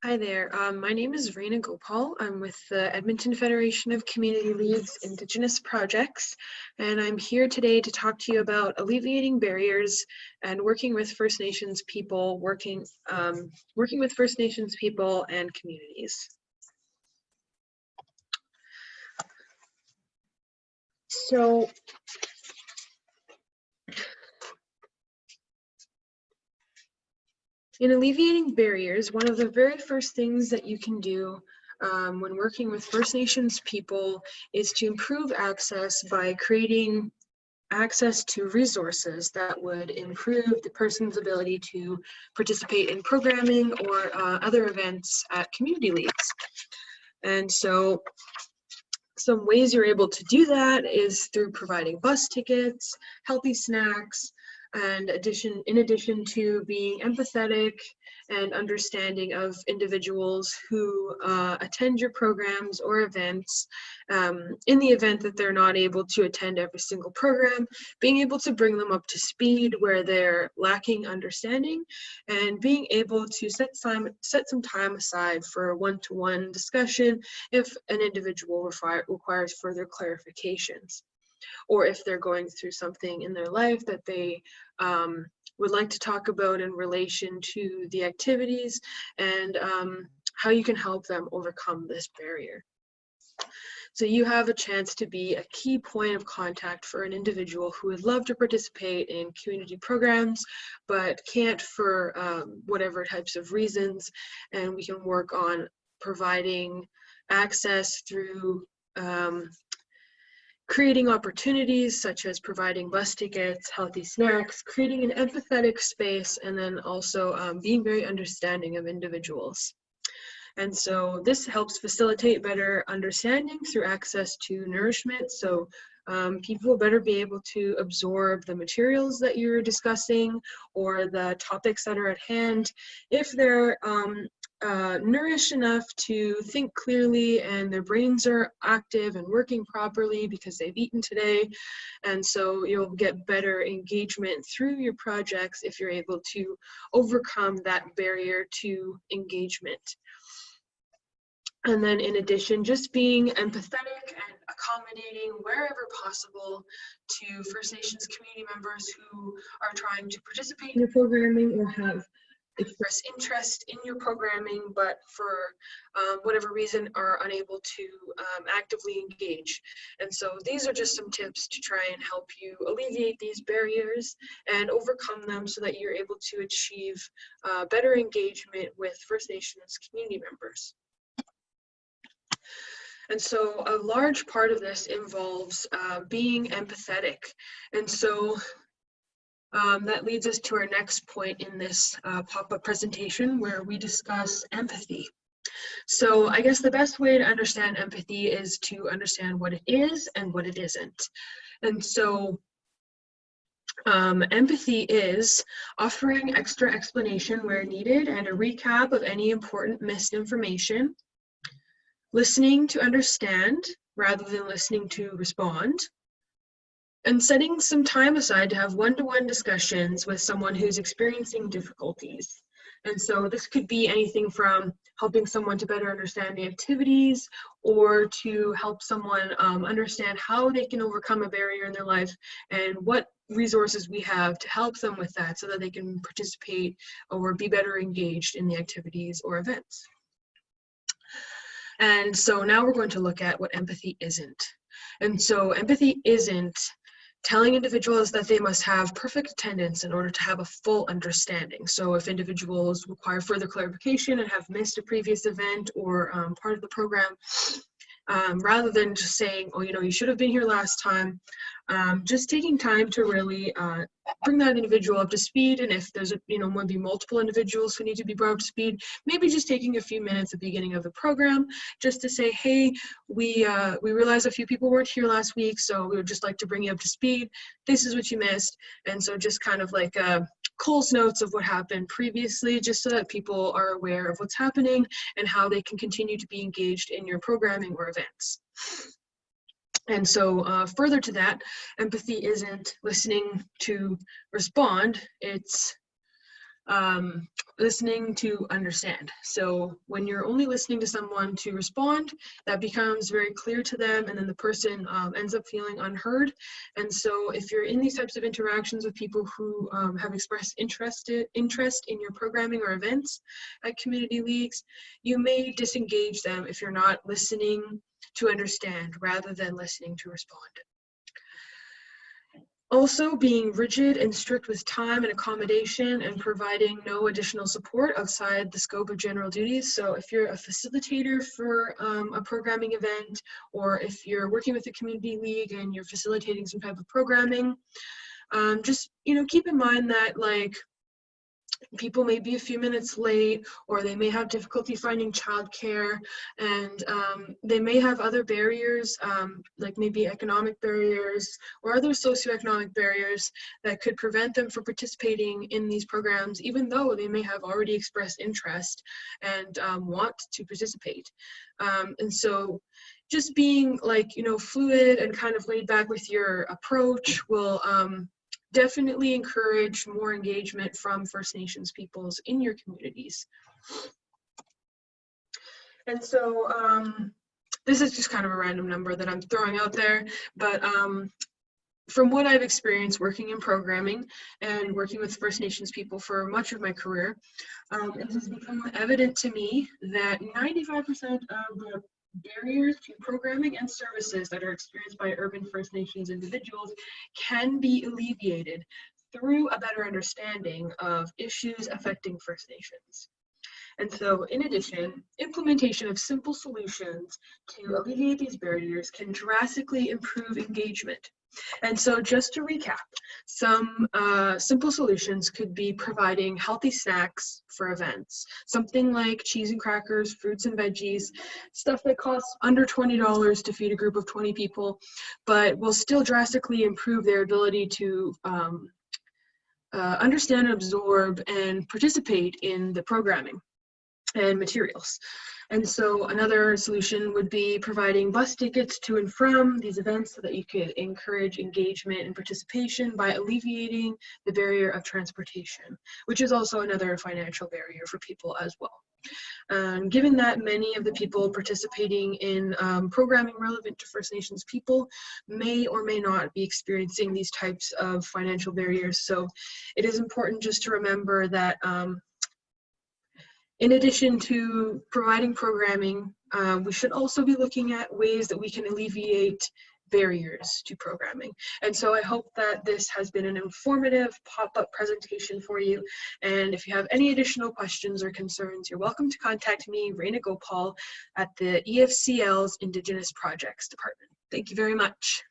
Hi there. My name is Reena Gopal. I'm with the Edmonton Federation of Community Leads Indigenous Projects, and I'm here today to talk to you about alleviating barriers and working with First Nations people, working with First Nations people and communities. So, in alleviating barriers, one of the very first things that you can do when working with First Nations people is to improve access by creating access to resources that would improve the person's ability to participate in programming or other events at community leagues. And so some ways you're able to do that is through providing bus tickets, healthy snacks, and in addition to being empathetic and understanding of individuals who attend your programs or events. In the event that they're not able to attend every single program, being able to bring them up to speed where they're lacking understanding, and being able to set some time aside for a one-to-one discussion if an individual requires further clarifications, or if they're going through something in their life that they would like to talk about in relation to the activities, and how you can help them overcome this barrier. So you have a chance to be a key point of contact for an individual who would love to participate in community programs, but can't for whatever types of reasons, and we can work on providing access through creating opportunities such as providing bus tickets, healthy snacks, creating an empathetic space, and then also being very understanding of individuals. And so this helps facilitate better understanding through access to nourishment. So people will better be able to absorb the materials that you're discussing or the topics that are at hand if they're nourished enough to think clearly and their brains are active and working properly because they've eaten today. And so you'll get better engagement through your projects if you're able to overcome that barrier to engagement. And then in addition, just being empathetic and accommodating wherever possible to First Nations community members who are trying to participate in your programming or have express interest in your programming, but for whatever reason are unable to actively engage. And so these are just some tips to try and help you alleviate these barriers and overcome them so that you're able to achieve better engagement with First Nations community members. And so a large part of this involves being empathetic. And so that leads us to our next point in this pop-up presentation where we discuss empathy. So I guess the best way to understand empathy is to understand what it is and what it isn't. And so empathy is offering extra explanation where needed and a recap of any important missed information, listening to understand rather than listening to respond, and setting some time aside to have one-to-one discussions with someone who's experiencing difficulties. And so this could be anything from helping someone to better understand the activities or to help someone understand how they can overcome a barrier in their life and what resources we have to help them with that so that they can participate or be better engaged in the activities or events. And so now we're going to look at what empathy isn't. And so empathy isn't telling individuals that they must have perfect attendance in order to have a full understanding. So if individuals require further clarification and have missed a previous event or part of the program, rather than just saying, oh, you should have been here last time, just taking time to really bring that individual up to speed. And if there's maybe multiple individuals who need to be brought up to speed, maybe just taking a few minutes at the beginning of the program just to say, hey, we realized a few people weren't here last week, so we would just like to bring you up to speed. This is what you missed. And so just kind of like Cole's notes of what happened previously, just so that people are aware of what's happening and how they can continue to be engaged in your programming or events. And so further to that, empathy isn't listening to respond, it's listening to understand. So when you're only listening to someone to respond, that becomes very clear to them, and then the person ends up feeling unheard. And so if you're in these types of interactions with people who have expressed interest in your programming or events at community leagues, you may disengage them if you're not listening to understand rather than listening to respond. Also, being rigid and strict with time and accommodation and providing no additional support outside the scope of general duties. So if you're a facilitator for a programming event, or if you're working with a community league and you're facilitating some type of programming, just, keep in mind that, like, people may be a few minutes late, or they may have difficulty finding childcare, and they may have other barriers, like maybe economic barriers or other socioeconomic barriers that could prevent them from participating in these programs, even though they may have already expressed interest and want to participate. And so just being, like, fluid and kind of laid back with your approach will definitely encourage more engagement from First Nations peoples in your communities. And so this is just kind of a random number that I'm throwing out there, but from what I've experienced working in programming and working with First Nations people for much of my career, it has become evident to me that 95% of the barriers to programming and services that are experienced by urban First Nations individuals can be alleviated through a better understanding of issues affecting First Nations. And so, in addition, implementation of simple solutions to alleviate these barriers can drastically improve engagement. And so, just to recap, some simple solutions could be providing healthy snacks for events, something like cheese and crackers, fruits and veggies, stuff that costs under $20 to feed a group of 20 people, but will still drastically improve their ability to understand, absorb, and participate in the programming and materials. And so another solution would be providing bus tickets to and from these events so that you could encourage engagement and participation by alleviating the barrier of transportation, which is also another financial barrier for people as well. Given that many of the people participating in programming relevant to First Nations people may or may not be experiencing these types of financial barriers, so it is important just to remember that in addition to providing programming, we should also be looking at ways that we can alleviate barriers to programming. And so I hope that this has been an informative pop-up presentation for you. And if you have any additional questions or concerns, you're welcome to contact me, Reina Gopal, at the EFCL's Indigenous Projects Department. Thank you very much.